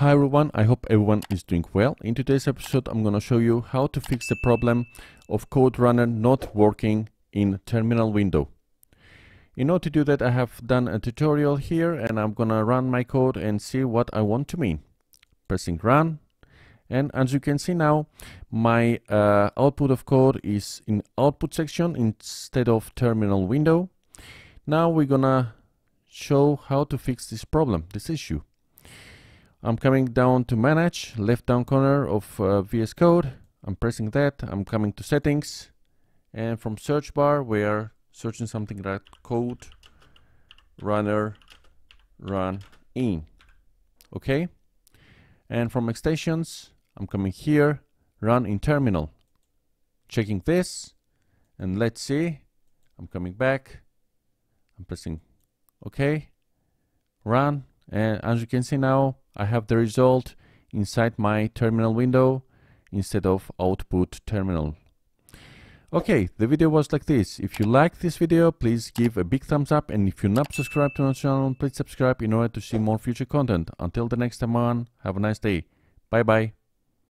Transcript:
Hi everyone, I hope everyone is doing well. In today's episode, I'm going to show you how to fix the problem of code runner not working in terminal window. In order to do that, I have done a tutorial here and I'm going to run my code and see what I want to mean. Pressing run, and as you can see now, my output of code is in output section instead of terminal window. Now we're gonna show how to fix this problem, this issue. I'm coming down to manage, left down corner of VS Code. I'm pressing that. I'm coming to settings, and from search bar we are searching something like code runner run in. Okay, and from extensions I'm coming here, run in terminal, checking this, and let's see. I'm coming back, I'm pressing OK, run, and as you can see now I have the result inside my terminal window instead of output terminal. Okay, the video was like this. If you like this video, please give a big thumbs up, and if you're not subscribed to our channel, please subscribe in order to see more future content. Until the next time on, have a nice day. Bye bye.